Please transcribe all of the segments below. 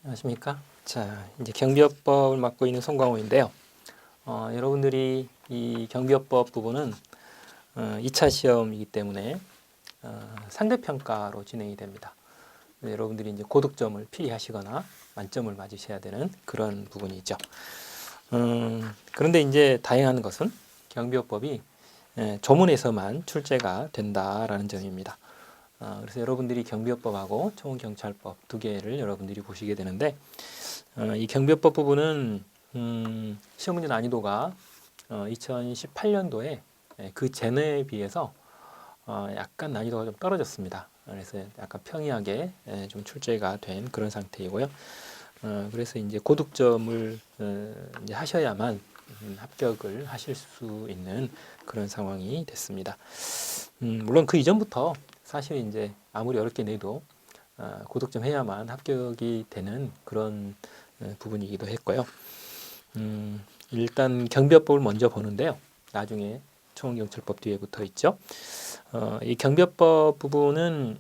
안녕하십니까? 자, 이제 경비업법을 맡고 있는 송광호인데요. 여러분들이 이 경비업법 부분은 2차 시험이기 때문에 상대평가로 진행이 됩니다. 여러분들이 이제 고득점을 필히하시거나 만점을 맞으셔야 되는 그런 부분이죠. 그런데 이제 다행한 것은 경비업법이 조문에서만 출제가 된다라는 점입니다. 그래서 여러분들이 경비업법하고 총경찰법 두 개를 여러분들이 보시게 되는데 이 경비업법 부분은 시험 문제 난이도가 2018년도에 그 전에 비해서 약간 난이도가 좀 떨어졌습니다. 그래서 약간 평이하게 좀 출제가 된 그런 상태이고요. 그래서 이제 고득점을 이제 하셔야만 합격을 하실 수 있는 그런 상황이 됐습니다. 물론 그 이전부터 사실 이제 아무리 어렵게 내도 고득점 해야만 합격이 되는 그런 부분이기도 했고요. 일단 경비업법을 먼저 보는데요. 나중에 총경찰법 뒤에 붙어 있죠. 이 경비업법 부분은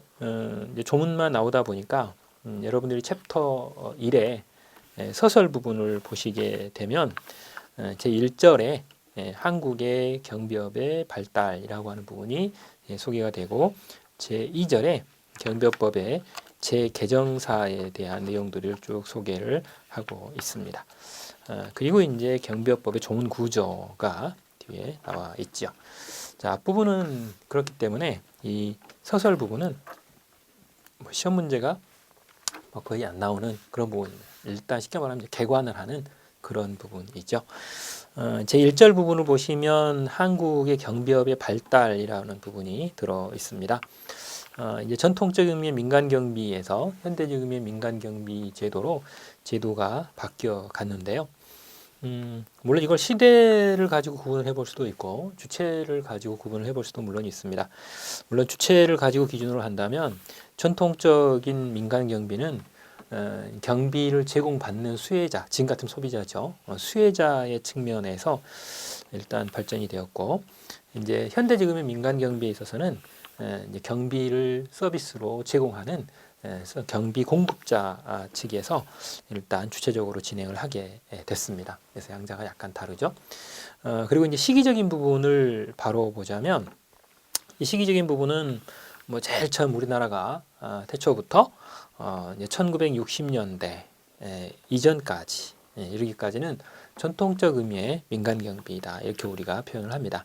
이제 조문만 나오다 보니까 여러분들이 챕터 1의 서설 부분을 보시게 되면 제 1절에 한국의 경비업의 발달이라고 하는 부분이 소개가 되고 제 2절에 경비업법의 재개정사에 대한 내용들을 쭉 소개를 하고 있습니다. 그리고 이제 경비업법의 조문 구조가 뒤에 나와 있죠. 자, 앞부분은 그렇기 때문에 이 서설 부분은 시험 문제가 거의 안 나오는 그런 부분입니다. 일단 쉽게 말하면 개관을 하는 그런 부분이죠. 제 1절 부분을 보시면 한국의 경비업의 발달이라는 부분이 들어 있습니다. 이제 전통적 의미의 민간 경비에서 현대적 의미의 민간 경비 제도가 바뀌어 갔는데요. 물론 이걸 시대를 가지고 구분을 해볼 수도 있고 주체를 가지고 구분을 해볼 수도 물론 있습니다. 물론 주체를 가지고 기준으로 한다면 전통적인 민간 경비는 경비를 제공받는 수혜자, 지금 같은 소비자죠. 수혜자의 측면에서 일단 발전이 되었고, 이제 현대지금의 민간 경비에 있어서는 이제 경비를 서비스로 제공하는 경비 공급자 측에서 일단 주체적으로 진행을 하게 됐습니다. 그래서 양자가 약간 다르죠. 그리고 이제 시기적인 부분을 바로 보자면 이 시기적인 부분은 뭐 제일 처음 우리나라가 태초부터 이제 1960년대 이전까지 이르기까지는 전통적 의미의 민간 경비다 이렇게 우리가 표현을 합니다.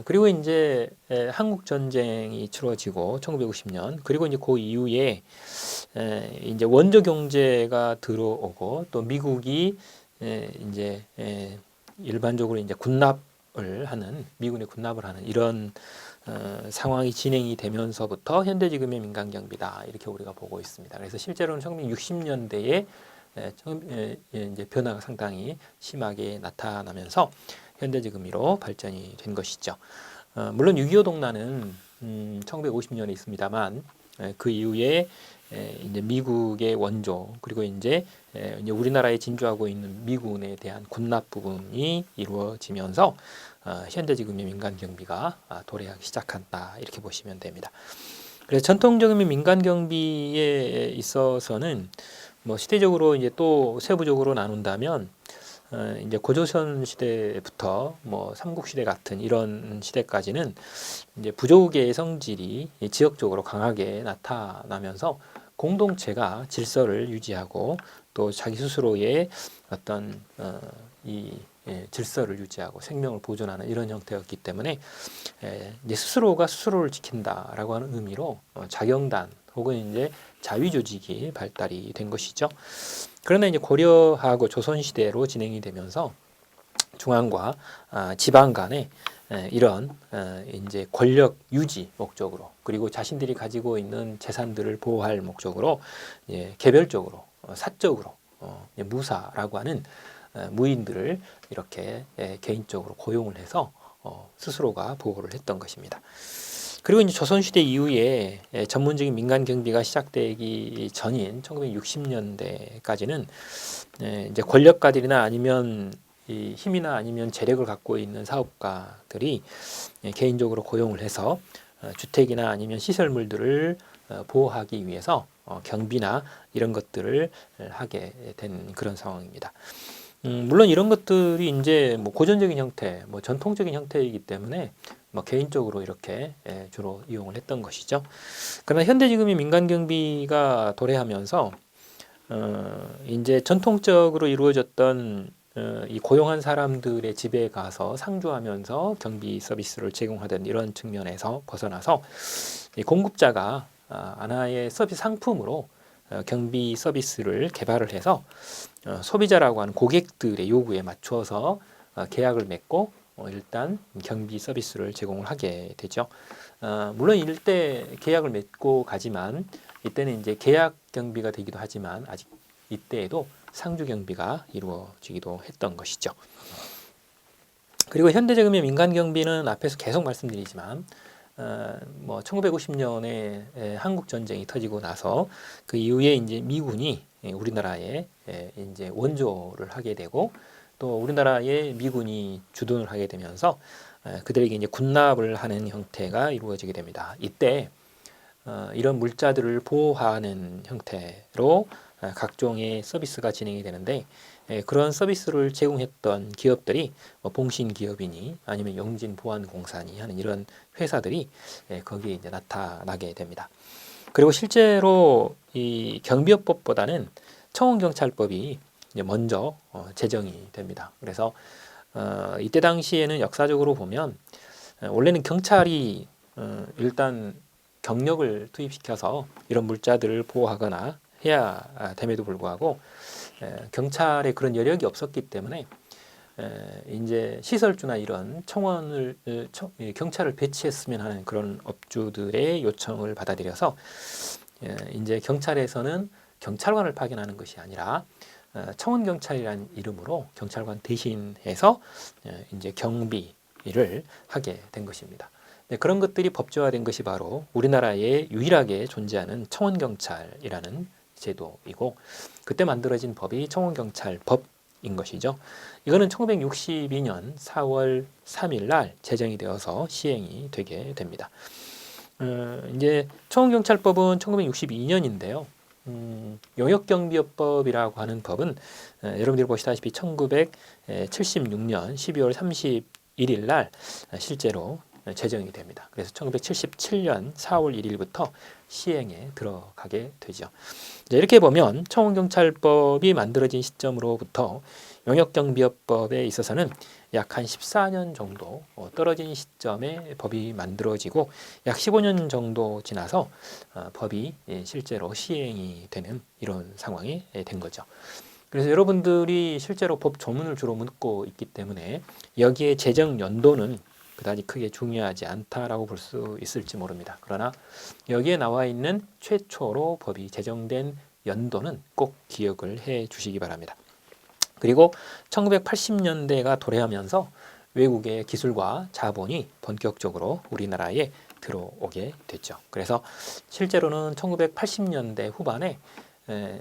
그리고 이제 한국 전쟁이 치러지고 1950년 그리고 이제 그 이후에 이제 원조 경제가 들어오고 또 미국이 이제 일반적으로 이제 미군의 군납을 하는 이런 상황이 진행이 되면서부터 현대지금의 민간 경비다 이렇게 우리가 보고 있습니다. 그래서 실제로는 1960년대에 이제 변화가 상당히 심하게 나타나면서 현대지금으로 발전이 된 것이죠. 물론 6.25 동란은 1950년에 있습니다만 그 이후에 이제 미국의 원조 그리고 이제 우리나라에 진주하고 있는 미군에 대한 군납 부분이 이루어지면서 현대지금의 민간 경비가 도래하기 시작한다 이렇게 보시면 됩니다. 그래서 전통적인 민간 경비에 있어서는 뭐 시대적으로 이제 또 세부적으로 나눈다면 이제 고조선 시대부터 뭐 삼국시대 같은 이런 시대까지는 이제 부족의 성질이 지역적으로 강하게 나타나면서 공동체가 질서를 유지하고 또 자기 스스로의 어떤 이 질서를 유지하고 생명을 보존하는 이런 형태였기 때문에 이제 스스로가 스스로를 지킨다라고 하는 의미로 자경단 혹은 이제 자위 조직이 발달이 된 것이죠. 그러나 이제 고려하고 조선 시대로 진행이 되면서 중앙과 지방 간의 이런 이제 권력 유지 목적으로 그리고 자신들이 가지고 있는 재산들을 보호할 목적으로 개별적으로 사적으로 무사라고 하는 무인들을 이렇게 개인적으로 고용을 해서 스스로가 보호를 했던 것입니다. 그리고 이제 조선시대 이후에 전문적인 민간 경비가 시작되기 전인 1960년대까지는 이제 권력가들이나 아니면 이 힘이나 아니면 재력을 갖고 있는 사업가들이 개인적으로 고용을 해서 주택이나 아니면 시설물들을 보호하기 위해서 경비나 이런 것들을 하게 된 그런 상황입니다. 물론 이런 것들이 이제 뭐 고전적인 형태, 뭐 전통적인 형태이기 때문에 뭐 개인적으로 이렇게 주로 이용을 했던 것이죠. 그러나 현대 지금의 민간 경비가 도래하면서 이제 전통적으로 이루어졌던 이 고용한 사람들의 집에 가서 상주하면서 경비 서비스를 제공하던 이런 측면에서 벗어나서 이 공급자가 하나의 서비스 상품으로 경비 서비스를 개발을 해서 소비자라고 하는 고객들의 요구에 맞춰서 계약을 맺고 일단 경비 서비스를 제공을 하게 되죠. 물론 이때 계약을 맺고 가지만 이때는 이제 계약 경비가 되기도 하지만 아직 이때에도 상주 경비가 이루어지기도 했던 것이죠. 그리고 현대제금의 민간 경비는 앞에서 계속 말씀드리지만 뭐 1950년에 한국 전쟁이 터지고 나서 그 이후에 이제 미군이 우리나라에 이제 원조를 하게 되고 또 우리나라에 미군이 주둔을 하게 되면서 그들에게 이제 군납을 하는 형태가 이루어지게 됩니다. 이때 이런 물자들을 보호하는 형태로 각종의 서비스가 진행이 되는데 그런 서비스를 제공했던 기업들이 봉신기업이니 아니면 영진보안공사니 하는 이런 회사들이 거기에 이제 나타나게 됩니다. 그리고 실제로 이 경비업법보다는 청원경찰법이 이제 먼저 제정이 됩니다. 그래서 이때 당시에는 역사적으로 보면 원래는 경찰이 일단 경력을 투입시켜서 이런 물자들을 보호하거나 해야 됨에도 불구하고 경찰에 그런 여력이 없었기 때문에 이제 시설주나 이런 청원을 경찰을 배치했으면 하는 그런 업주들의 요청을 받아들여서 이제 경찰에서는 경찰관을 파견하는 것이 아니라 청원 경찰이라는 이름으로 경찰관 대신해서 이제 경비를 하게 된 것입니다. 그런 것들이 법제화된 것이 바로 우리나라에 유일하게 존재하는 청원경찰이라는 제도이고 그때 만들어진 법이 청원경찰법인 것이죠. 이거는 1962년 4월 3일 날 제정이 되어서 시행이 되게 됩니다. 이제 청원경찰법은 1962년인데요. 용역경비업법이라고 하는 법은 여러분들이 보시다시피 1976년 12월 31일 날 실제로 제정이 됩니다. 그래서 1977년 4월 1일부터 시행에 들어가게 되죠. 이렇게 보면 청원경찰법이 만들어진 시점으로부터 용역경비업법에 있어서는 약 한 14년 정도 떨어진 시점에 법이 만들어지고 약 15년 정도 지나서 법이 실제로 시행이 되는 이런 상황이 된 거죠. 그래서 여러분들이 실제로 법 조문을 주로 묻고 있기 때문에 여기에 제정 연도는 그다지 크게 중요하지 않다라고 볼 수 있을지 모릅니다. 그러나 여기에 나와 있는 최초로 법이 제정된 연도는 꼭 기억을 해 주시기 바랍니다. 그리고 1980년대가 도래하면서 외국의 기술과 자본이 본격적으로 우리나라에 들어오게 됐죠. 그래서 실제로는 1980년대 후반에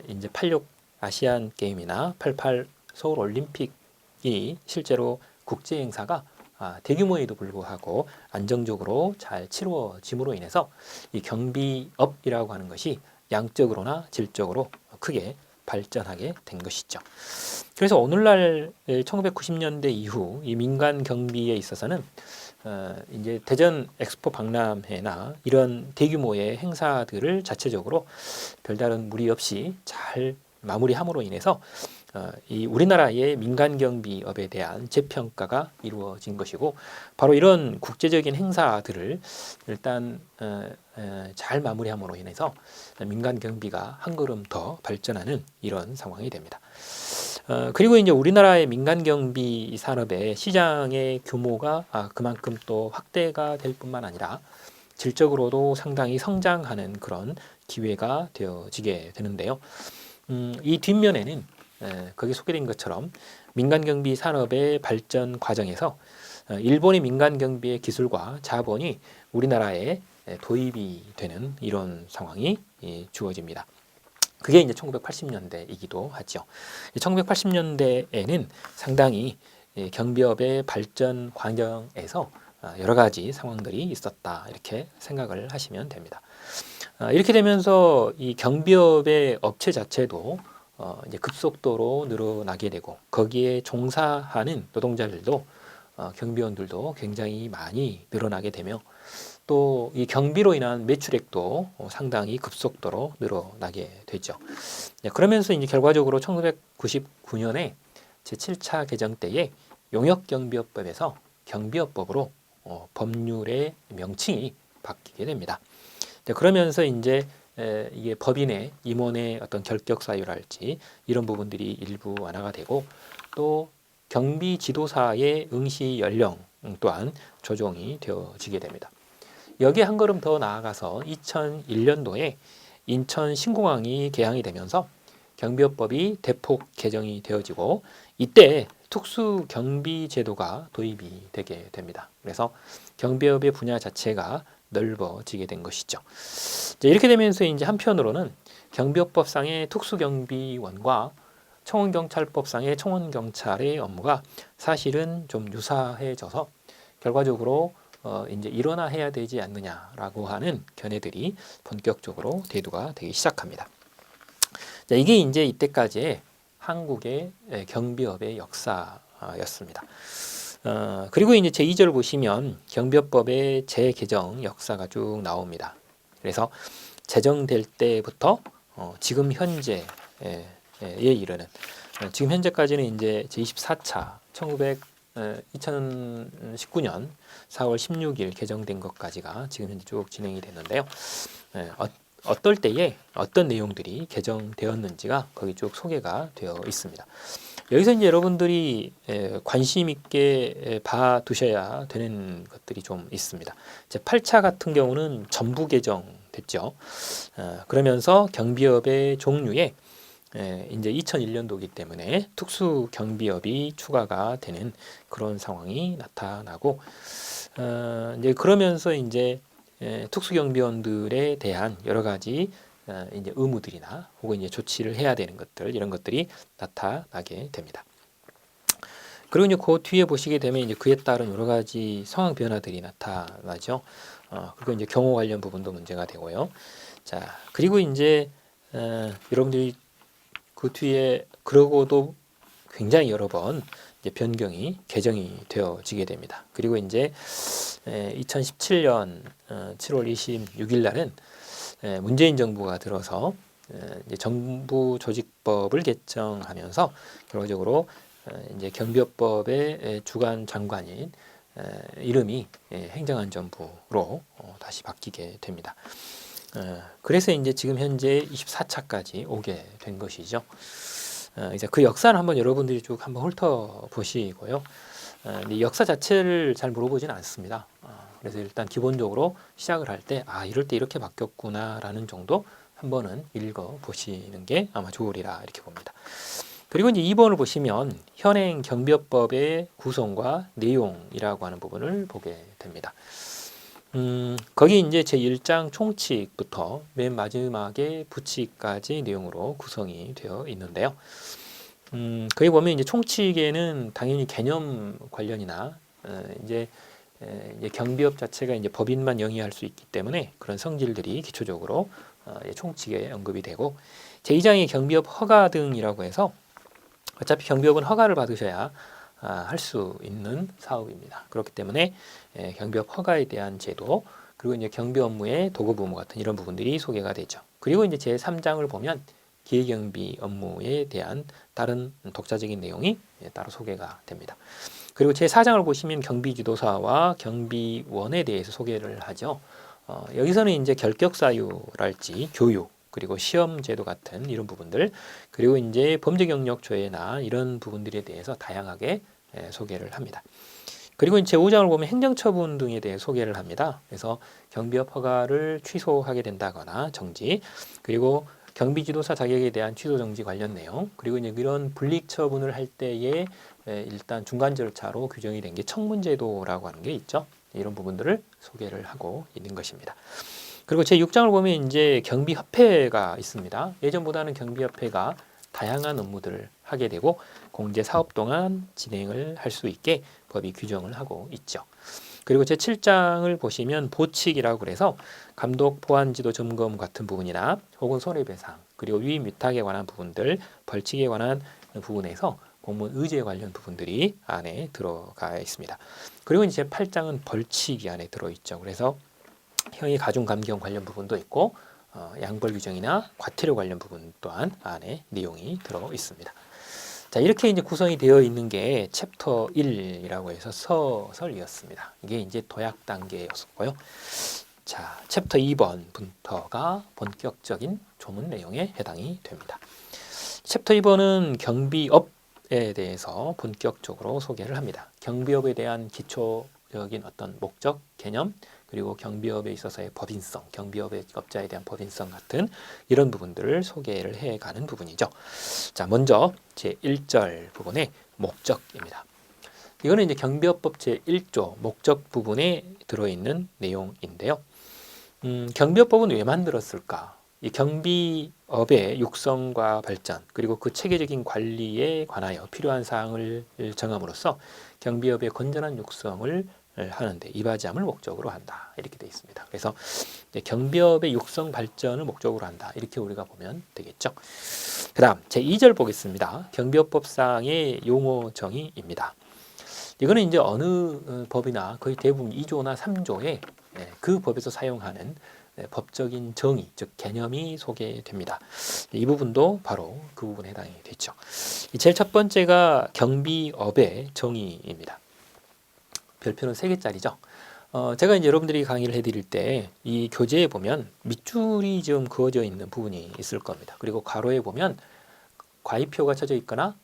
이제 86 아시안 게임이나 88 서울 올림픽이 실제로 국제 행사가 대규모에도 불구하고 안정적으로 잘 치루어짐으로 인해서 이 경비업이라고 하는 것이 양적으로나 질적으로 크게 발전하게 된 것이죠. 그래서 오늘날 1990년대 이후 이 민간 경비에 있어서는 이제 대전 엑스포 박람회나 이런 대규모의 행사들을 자체적으로 별다른 무리 없이 잘 마무리함으로 인해서 이 우리나라의 민간 경비업에 대한 재평가가 이루어진 것이고 바로 이런 국제적인 행사들을 일단 잘 마무리함으로 인해서 민간 경비가 한 걸음 더 발전하는 이런 상황이 됩니다. 그리고 이제 우리나라의 민간 경비 산업의 시장의 규모가 그만큼 또 확대가 될 뿐만 아니라 질적으로도 상당히 성장하는 그런 기회가 되어지게 되는데요. 이 뒷면에는 거기 소개된 것처럼 민간 경비 산업의 발전 과정에서 일본의 민간 경비의 기술과 자본이 우리나라에 도입이 되는 이런 상황이 주어집니다. 그게 이제 1980년대이기도 하죠. 1980년대에는 상당히 경비업의 발전 과정에서 여러 가지 상황들이 있었다 이렇게 생각을 하시면 됩니다. 이렇게 되면서 이 경비업의 업체 자체도 이제 급속도로 늘어나게 되고 거기에 종사하는 노동자들도 경비원들도 굉장히 많이 늘어나게 되며 또 이 경비로 인한 매출액도 상당히 급속도로 늘어나게 되죠. 네, 그러면서 이제 결과적으로 1999년에 제7차 개정 때에 용역경비업법에서 경비업법으로 법률의 명칭이 바뀌게 됩니다. 네, 그러면서 이제 이게 법인의 임원의 어떤 결격 사유랄지 이런 부분들이 일부 완화가 되고 또 경비 지도사의 응시 연령 또한 조정이 되어지게 됩니다. 여기에 한 걸음 더 나아가서 2001년도에 인천 신공항이 개항이 되면서 경비업법이 대폭 개정이 되어지고 이때 특수 경비 제도가 도입이 되게 됩니다. 그래서 경비업의 분야 자체가 넓어지게 된 것이죠. 이렇게 되면서 이제 한편으로는 경비업법상의 특수경비원과 청원경찰법상의 청원경찰의 업무가 사실은 좀 유사해져서 결과적으로 이제 일원화해야 되지 않느냐라고 하는 견해들이 본격적으로 대두가 되기 시작합니다. 자, 이게 이제 이때까지의 한국의 경비업의 역사였습니다. 그리고 이제 제2절 보시면 경비업법의 재개정 역사가 쭉 나옵니다. 그래서 제정될 때부터 지금 현재에 이르는 지금 현재까지는 이제 제24차 2019년 4월 16일 개정된 것까지가 지금 현재 쭉 진행이 됐는데요. 어떨 때에 어떤 내용들이 개정되었는지가 거기 쭉 소개가 되어 있습니다. 여기서 이제 여러분들이 관심 있게 봐두셔야 되는 것들이 좀 있습니다. 제 8차 같은 경우는 전부 개정됐죠. 그러면서 경비업의 종류에 이제 2001년도이기 때문에 특수 경비업이 추가가 되는 그런 상황이 나타나고 이제 그러면서 이제 특수 경비원들에 대한 여러 가지 이제 의무들이나 혹은 이제 조치를 해야 되는 것들 이런 것들이 나타나게 됩니다. 그리고 이제 그 뒤에 보시게 되면 이제 그에 따른 여러 가지 상황 변화들이 나타나죠. 그리고 이제 경호 관련 부분도 문제가 되고요. 자, 그리고 이제 여러분들이 그 뒤에 그러고도 굉장히 여러 번 이제 변경이 개정이 되어지게 됩니다. 그리고 이제 2017년 7월 26일 날은 문재인 정부가 들어서 이제 정부 조직법을 개정하면서 결과적으로 이제 경비업법의 주관 장관인 이름이 행정안전부로 다시 바뀌게 됩니다. 그래서 이제 지금 현재 24차까지 오게 된 것이죠. 이제 그 역사를 한번 여러분들이 쭉 한번 훑어 보시고요. 이 역사 자체를 잘 물어보지는 않습니다. 그래서 일단 기본적으로 시작을 할 때 이럴 때 이렇게 바뀌었구나라는 정도 한번은 읽어 보시는 게 아마 좋으리라 이렇게 봅니다. 그리고 이제 2번을 보시면 현행 경비업법의 구성과 내용이라고 하는 부분을 보게 됩니다. 거기 이제 제 1장 총칙부터 맨 마지막에 부칙까지 내용으로 구성이 되어 있는데요. 거기 보면 이제 총칙에는 당연히 개념 관련이나 이제 경비업 자체가 이제 법인만 영위할 수 있기 때문에 그런 성질들이 기초적으로 총칙에 언급이 되고 제2장의 경비업 허가 등이라고 해서 어차피 경비업은 허가를 받으셔야 할 수 있는 사업입니다. 그렇기 때문에 경비업 허가에 대한 제도 그리고 이제 경비 업무의 도급 의무 같은 이런 부분들이 소개가 되죠. 그리고 이제 제3장을 보면 기계경비 업무에 대한 다른 독자적인 내용이 따로 소개가 됩니다. 그리고 제4장을 보시면 경비지도사와 경비원에 대해서 소개를 하죠. 여기서는 이제 결격사유랄지 교육 그리고 시험 제도 같은 이런 부분들 그리고 이제 범죄 경력 조회나 이런 부분들에 대해서 다양하게 소개를 합니다. 그리고 이제 제5장을 보면 행정처분 등에 대해 소개를 합니다. 그래서 경비업 허가를 취소하게 된다거나 정지 그리고 경비지도사 자격에 대한 취소 정지 관련 내용 그리고 이제 이런 불이익 처분을 할 때에 일단 중간 절차로 규정이 된 게 청문제도라고 하는 게 있죠. 이런 부분들을 소개를 하고 있는 것입니다. 그리고 제6장을 보면 이제 경비협회가 있습니다. 예전보다는 경비협회가 다양한 업무들을 하게 되고 공제 사업 동안 진행을 할 수 있게 법이 규정을 하고 있죠. 그리고 제7장을 보시면 보칙이라고 그래서 감독 보안 지도 점검 같은 부분이나 혹은 손해배상 그리고 위임 위탁에 관한 부분들, 벌칙에 관한 부분에서 공무원 의제에 관련 부분들이 안에 들어가 있습니다. 그리고 이제 8장은 벌칙이 안에 들어있죠. 그래서 형이 가중 감경 관련 부분도 있고 양벌 규정이나 과태료 관련 부분 또한 안에 내용이 들어 있습니다. 자, 이렇게 이제 구성이 되어 있는 게 챕터 1이라고 해서 서설이었습니다. 이게 이제 도약 단계였었고요. 자, 챕터 2번부터가 본격적인 조문 내용에 해당이 됩니다. 챕터 2번은 경비업에 대해서 본격적으로 소개를 합니다. 경비업에 대한 기초적인 어떤 목적, 개념, 그리고 경비업에 있어서의 법인성, 경비업의 업자에 대한 법인성 같은 이런 부분들을 소개를 해가는 부분이죠. 자, 먼저 제1절 부분의 목적입니다. 이거는 이제 경비업법 제1조 목적 부분에 들어있는 내용인데요. 경비업법은 왜 만들었을까? 이 경비업의 육성과 발전 그리고 그 체계적인 관리에 관하여 필요한 사항을 정함으로써 경비업의 건전한 육성을 하는데 이바지함을 목적으로 한다 이렇게 되어 있습니다. 그래서 경비업의 육성 발전을 목적으로 한다 이렇게 우리가 보면 되겠죠. 그 다음 제2절 보겠습니다. 경비업법상의 용어 정의입니다. 이거는 이제 어느 법이나 거의 대부분 2조나 3조에 그 법에서 사용하는 법적인 정의, 즉 개념이 소개됩니다. 이 부분도 바로 그 부분에 해당이 되죠. 제일 첫 번째가 경비업의 정의입니다. 별표는 3개짜리죠. 제가 이제 여러분들이 강의를 해드릴 때 이 교재에 보면 밑줄이 좀 그어져 있는 부분이 있을 겁니다. 그리고 가로에 보면 과이표가 쳐져 있거나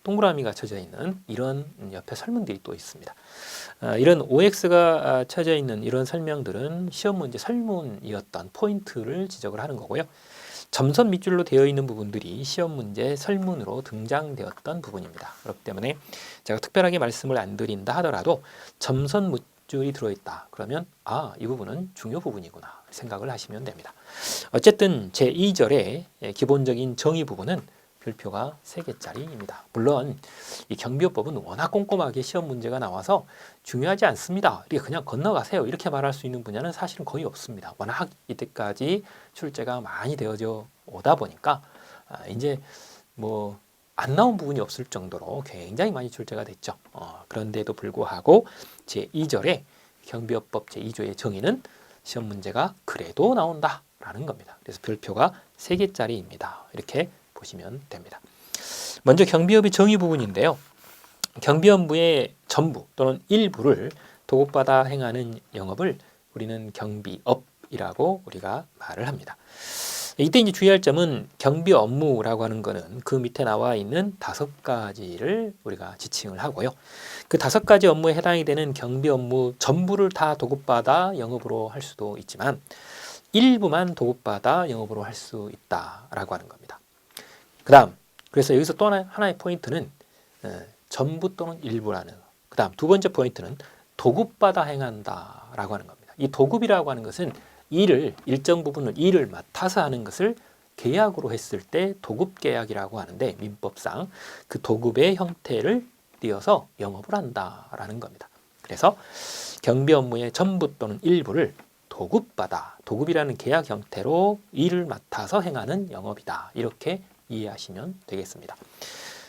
동그라미가 쳐져 있는 이런 옆에 설문들이 또 있습니다. 이런 OX가 쳐져 있는 이런 설명들은 시험 문제 설문이었던 포인트를 지적을 하는 거고요. 점선 밑줄로 되어 있는 부분들이 시험 문제 설문으로 등장되었던 부분입니다. 그렇기 때문에 제가 특별하게 말씀을 안 드린다 하더라도 점선 밑줄이 들어있다. 그러면 이 부분은 중요 부분이구나 생각을 하시면 됩니다. 어쨌든 제2절의 기본적인 정의 부분은 별표가 3개짜리입니다. 물론 이 경비업법은 워낙 꼼꼼하게 시험 문제가 나와서 중요하지 않습니다. 이렇게 그냥 건너가세요. 이렇게 말할 수 있는 분야는 사실은 거의 없습니다. 워낙 이때까지 출제가 많이 되어져 오다 보니까 이제 뭐 안 나온 부분이 없을 정도로 굉장히 많이 출제가 됐죠. 그런데도 불구하고 제2절의 경비업법 제2조의 정의는 시험 문제가 그래도 나온다라는 겁니다. 그래서 별표가 3개짜리입니다. 이렇게 보시면 됩니다. 먼저 경비업의 정의 부분인데요. 경비업무의 전부 또는 일부를 도급받아 행하는 영업을 우리는 경비업이라고 우리가 말을 합니다. 이때 이제 주의할 점은 경비 업무라고 하는 것은 그 밑에 나와 있는 5가지를 우리가 지칭을 하고요. 그 5가지 업무에 해당이 되는 경비 업무 전부를 다 도급받아 영업으로 할 수도 있지만 일부만 도급받아 영업으로 할 수 있다라고 하는 겁니다. 그 다음 그래서 여기서 또 하나의 포인트는 전부 또는 일부라는 거. 그 다음 두 번째 포인트는 도급받아 행한다라고 하는 겁니다. 이 도급이라고 하는 것은 일정 부분을 일을 맡아서 하는 것을 계약으로 했을 때 도급계약이라고 하는데 민법상 그 도급의 형태를 띄어서 영업을 한다라는 겁니다. 그래서 경비 업무의 전부 또는 일부를 도급받아 도급이라는 계약 형태로 일을 맡아서 행하는 영업이다. 이렇게 이해하시면 되겠습니다.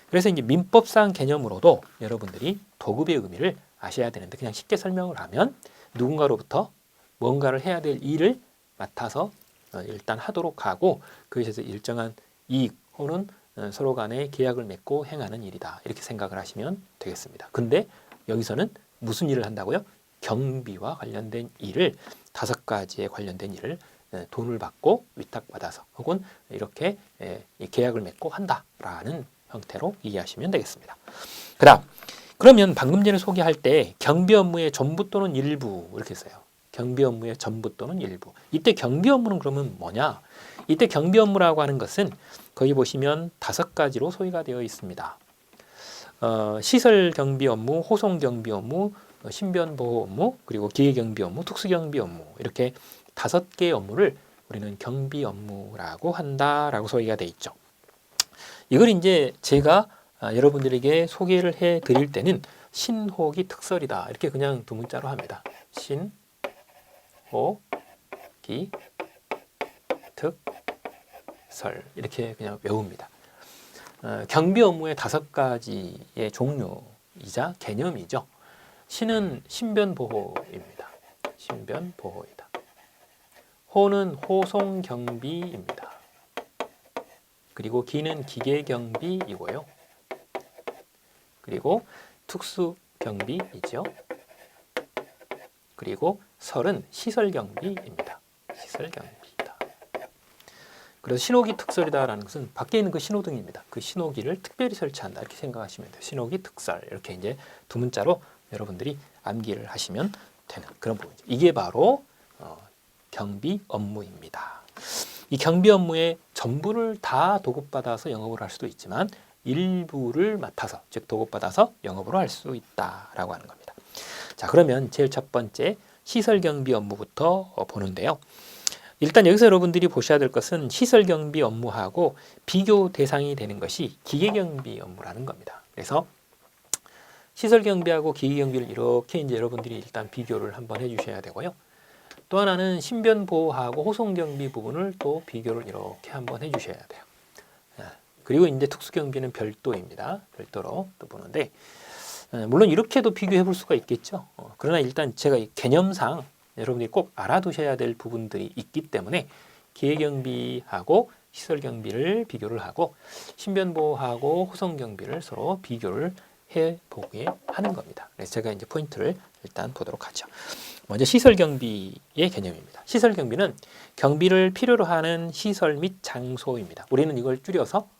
그래서 이제 민법상 개념으로도 여러분들이 도급의 의미를 아셔야 되는데 그냥 쉽게 설명을 하면 누군가로부터 뭔가를 해야 될 일을 맡아서 일단 하도록 하고 그것에서 일정한 이익 혹은 서로 간에 계약을 맺고 행하는 일이다. 이렇게 생각을 하시면 되겠습니다. 근데 여기서는 무슨 일을 한다고요? 경비와 관련된 일을 5가지에 관련된 일을 돈을 받고 위탁받아서 혹은 이렇게 계약을 맺고 한다라는 형태로 이해하시면 되겠습니다. 그러면 방금 전에 소개할 때 경비 업무의 전부 또는 일부 이렇게 써요. 경비 업무의 전부 또는 일부. 이때 경비 업무는 그러면 뭐냐? 이때 경비 업무라고 하는 것은 거기 보시면 5가지로 소위가 되어 있습니다. 시설 경비 업무, 호송 경비 업무, 신변 보호 업무, 그리고 기계 경비 업무, 특수 경비 업무 이렇게 5개의 업무를 우리는 경비 업무라고 한다라고 소위가 되어 있죠. 이걸 이제 제가 여러분들에게 소개를 해 드릴 때는 신호기 특설이다. 이렇게 그냥 두 문자로 합니다. 신호기 특설 이렇게 그냥 외웁니다. 경비 업무의 5가지의 종류이자 개념이죠. 신은 신변보호입니다. 신변보호이다. 호는 호송경비입니다. 그리고 기는 기계경비이고요. 그리고 특수경비이죠. 그리고 설은 시설경비입니다. 시설경비이다. 그래서 신호기 특설이다라는 것은 밖에 있는 그 신호등입니다. 그 신호기를 특별히 설치한다 이렇게 생각하시면 돼요. 신호기 특설 이렇게 이제 두 문자로 여러분들이 암기를 하시면 되는 그런 부분이죠. 이게 바로 경비 업무입니다. 이 경비 업무의 전부를 다 도급받아서 영업을 할 수도 있지만 일부를 맡아서 즉 도급받아서 영업으로 할 수 있다라고 하는 겁니다. 자, 그러면 제일 첫 번째 시설 경비 업무부터 보는데요. 일단 여기서 여러분들이 보셔야 될 것은 시설 경비 업무하고 비교 대상이 되는 것이 기계 경비 업무라는 겁니다. 그래서 시설 경비하고 기계 경비를 이렇게 이제 여러분들이 일단 비교를 한번 해주셔야 되고요. 또 하나는 신변 보호하고 호송 경비 부분을 또 비교를 이렇게 한번 해주셔야 돼요. 그리고 이제 특수 경비는 별도입니다. 별도로 또 보는데 물론 이렇게도 비교해 볼 수가 있겠죠. 그러나 일단 제가 이 개념상 여러분들이 꼭 알아두셔야 될 부분들이 있기 때문에 기계 경비하고 시설 경비를 비교를 하고 신변 보호하고 호송 경비를 서로 비교를 해보게 하는 겁니다. 그래서 제가 이제 포인트를 일단 보도록 하죠. 먼저 시설 경비의 개념입니다. 시설 경비는 경비를 필요로 하는 시설 및 장소입니다. 우리는 이걸 줄여서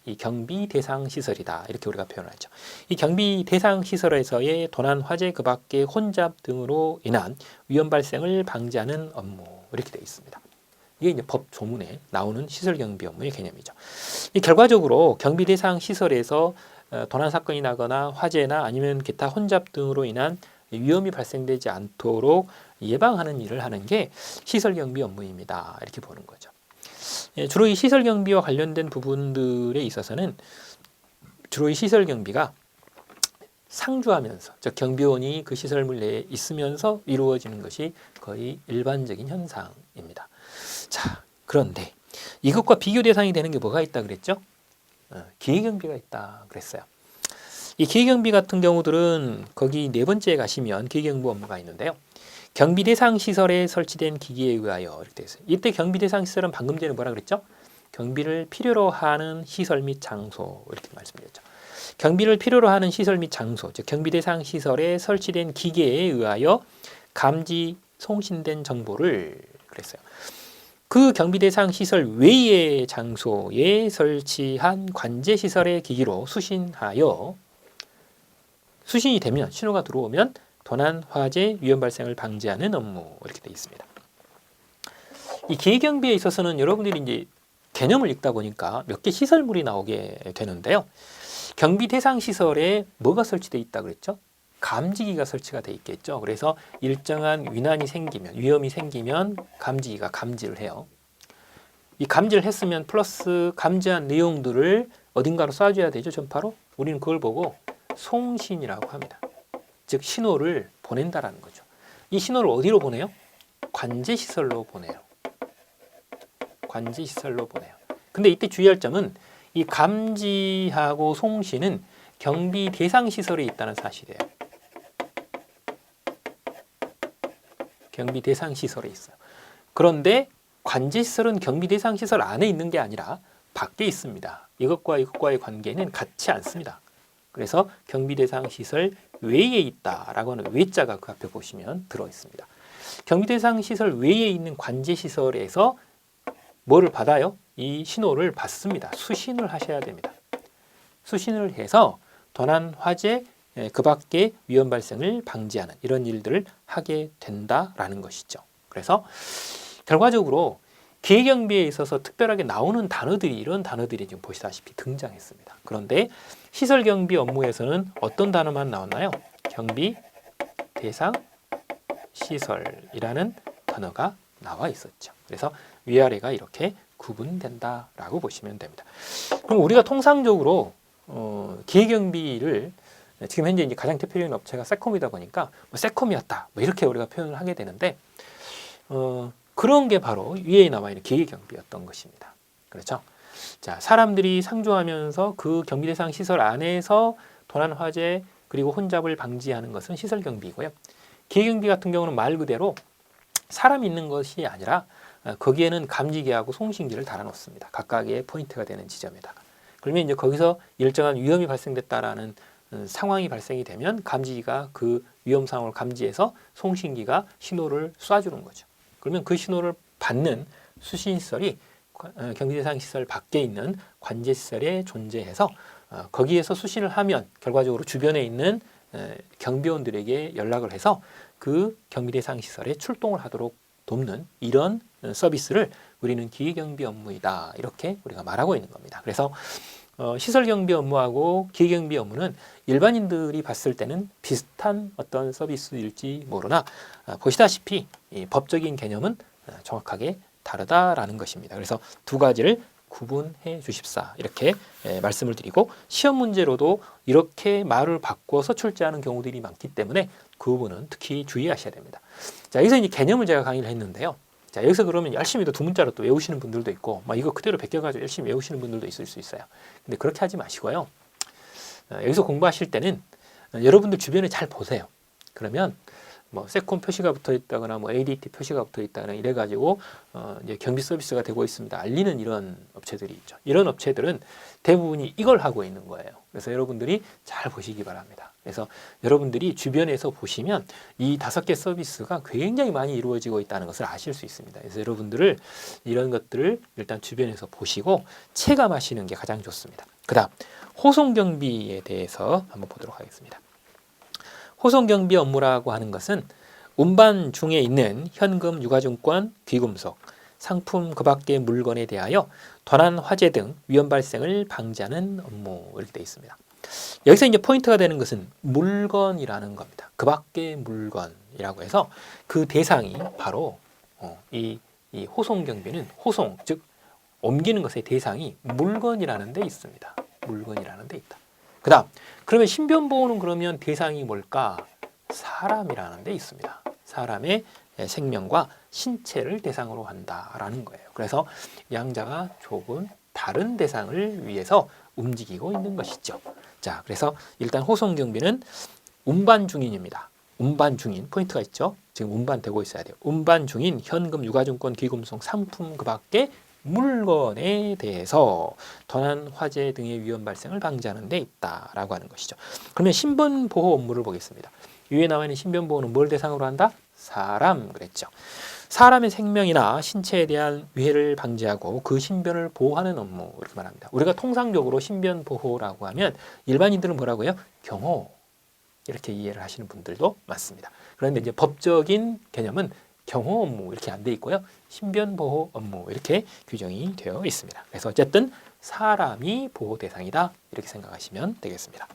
이 경비 대상 시설이다 이렇게 우리가 표현하죠. 이 경비 대상 시설에서의 도난, 화재, 그 밖의 혼잡 등으로 인한 위험 발생을 방지하는 업무 이렇게 되어 있습니다. 이게 이제 법 조문에 나오는 시설 경비 업무의 개념이죠. 이 결과적으로 경비 대상 시설에서 도난 사건이 나거나 화재나 아니면 기타 혼잡 등으로 인한 위험이 발생되지 않도록 예방하는 일을 하는 게 시설 경비 업무입니다. 이렇게 보는 거죠. 주로 이 시설 경비와 관련된 부분들에 있어서는 주로 이 시설 경비가 상주하면서 즉 경비원이 그 시설물 내에 있으면서 이루어지는 것이 거의 일반적인 현상입니다. 자, 그런데 이것과 비교 대상이 되는 게 뭐가 있다 그랬죠? 기계경비가 있다 그랬어요. 이 기계경비 같은 경우들은 거기 네 번째에 가시면 기계경비 업무가 있는데요. 경비 대상 시설에 설치된 기기에 의하여 이렇게 되어 있어요. 이때 경비 대상 시설은 방금 전에 뭐라 그랬죠? 경비를 필요로 하는 시설 및 장소 이렇게 말씀드렸죠. 경비를 필요로 하는 시설 및 장소, 즉 경비 대상 시설에 설치된 기계에 의하여 감지 송신된 정보를 그랬어요. 그 경비 대상 시설 외의 장소에 설치한 관제 시설의 기기로 수신하여 수신이 되면 신호가 들어오면 도난, 화재, 위험 발생을 방지하는 업무 이렇게 되어 있습니다. 이 기계경비에 있어서는 여러분들이 이제 개념을 읽다 보니까 몇 개 시설물이 나오게 되는데요. 경비 대상 시설에 뭐가 설치되어 있다 그랬죠? 감지기가 설치가 돼 있겠죠. 그래서 일정한 위난이 생기면 위험이 생기면 감지기가 감지를 해요. 이 감지를 했으면 플러스 감지한 내용들을 어딘가로 쏴줘야 되죠. 전파로. 우리는 그걸 보고 송신이라고 합니다. 즉 신호를 보낸다라는 거죠. 이 신호를 어디로 보내요? 관제시설로 보내요. 관제시설로 보내요. 근데 이때 주의할 점은 이 감지하고 송신은 경비 대상 시설에 있다는 사실이에요. 경비 대상 시설에 있어요. 그런데 관제시설은 경비 대상 시설 안에 있는 게 아니라 밖에 있습니다. 이것과의 관계는 같지 않습니다. 그래서 경비 대상 시설 외에 있다라고 하는 외자가 그 앞에 보시면 들어 있습니다. 경비 대상 시설 외에 있는 관제 시설에서 뭐를 받아요? 이 신호를 받습니다. 수신을 하셔야 됩니다. 수신을 해서 도난, 화재, 그 밖의 위험 발생을 방지하는 이런 일들을 하게 된다라는 것이죠. 그래서 결과적으로 기계경비에 있어서 특별하게 나오는 단어들이 이런 단어들이 지금 보시다시피 등장했습니다. 그런데 시설경비 업무에서는 어떤 단어만 나왔나요? 경비 대상 시설이라는 단어가 나와 있었죠. 그래서 위아래가 이렇게 구분된다라고 보시면 됩니다. 그럼 우리가 통상적으로 기계경비를 지금 현재 이제 가장 대표적인 업체가 세콤이다 보니까 뭐 세콤이었다 뭐 이렇게 우리가 표현을 하게 되는데 그런 게 바로 위에 나와 있는 기계경비였던 것입니다. 그렇죠? 자, 사람들이 상주하면서 그 경비 대상 시설 안에서 도난 화재 그리고 혼잡을 방지하는 것은 시설 경비이고요. 기계경비 같은 경우는 말 그대로 사람이 있는 것이 아니라 거기에는 감지기하고 송신기를 달아놓습니다. 각각의 포인트가 되는 지점에다가. 그러면 이제 거기서 일정한 위험이 발생됐다라는 상황이 발생이 되면 감지기가 그 위험 상황을 감지해서 송신기가 신호를 쏴주는 거죠. 그러면 그 신호를 받는 수신시설이 경비대상 시설 밖에 있는 관제시설에 존재해서 거기에서 수신을 하면 결과적으로 주변에 있는 경비원들에게 연락을 해서 그 경비대상 시설에 출동을 하도록 돕는 이런 서비스를 우리는 기계경비 업무이다 이렇게 우리가 말하고 있는 겁니다. 그래서 시설경비 업무하고 기계경비 업무는 일반인들이 봤을 때는 비슷한 어떤 서비스일지 모르나 보시다시피 이 법적인 개념은 정확하게 다르다라는 것입니다. 그래서 두 가지를 구분해 주십사 이렇게 말씀을 드리고 시험 문제로도 이렇게 말을 바꿔서 출제하는 경우들이 많기 때문에 그 부분은 특히 주의하셔야 됩니다. 자, 여기서 이제 개념을 제가 강의를 했는데요. 자, 여기서 그러면 열심히 또 두 문자로 또 외우시는 분들도 있고 막 이거 그대로 베껴가지고 열심히 외우시는 분들도 있을 수 있어요. 근데 그렇게 하지 마시고요. 여기서 공부하실 때는 여러분들 주변에 잘 보세요. 그러면 뭐 세콤 표시가 붙어 있다거나 뭐 ADT 표시가 붙어 있다거나 이래 가지고 이제 경비 서비스가 되고 있습니다. 알리는 이런 업체들이 있죠. 이런 업체들은 대부분이 이걸 하고 있는 거예요. 그래서 여러분들이 잘 보시기 바랍니다. 그래서 여러분들이 주변에서 보시면 이 5개 서비스가 굉장히 많이 이루어지고 있다는 것을 아실 수 있습니다. 그래서 여러분들을 이런 것들을 일단 주변에서 보시고 체감하시는 게 가장 좋습니다. 그다음 호송경비에 대해서 한번 보도록 하겠습니다. 호송경비 업무라고 하는 것은 운반 중에 있는 현금, 유가증권, 귀금속, 상품 그 밖의 물건에 대하여 도난, 화재 등 위험 발생을 방지하는 업무 이렇게 되어 있습니다. 여기서 이제 포인트가 되는 것은 물건이라는 겁니다. 그 밖의 물건이라고 해서 그 대상이 바로 이 호송경비는 호송, 즉 옮기는 것의 대상이 물건이라는 데 있습니다. 물건이라는 데 있다. 그 다음 그러면 신변보호는 그러면 대상이 뭘까? 사람이라는 데 있습니다. 사람의 생명과 신체를 대상으로 한다라는 거예요. 그래서 양자가 조금 다른 대상을 위해서 움직이고 있는 것이죠. 자, 그래서 일단 호송경비는 운반 중인입니다. 운반 중인 포인트가 있죠. 지금 운반되고 있어야 돼요. 운반 중인 현금, 유가증권, 귀금속, 상품 그 밖에 물건에 대해서 도난, 화재 등의 위험 발생을 방지하는 데 있다라고 하는 것이죠. 그러면 신변보호 업무를 보겠습니다. 위에 나와 있는 신변보호는 뭘 대상으로 한다? 사람 그랬죠. 사람의 생명이나 신체에 대한 위해를 방지하고 그 신변을 보호하는 업무 이렇게 말합니다. 우리가 통상적으로 신변보호라고 하면 일반인들은 뭐라고요? 경호 이렇게 이해를 하시는 분들도 많습니다. 그런데 이제 법적인 개념은 경호 업무 이렇게 안 돼 있고요. 신변보호 업무 이렇게 규정이 되어 있습니다. 그래서 어쨌든 사람이 보호 대상이다 이렇게 생각하시면 되겠습니다.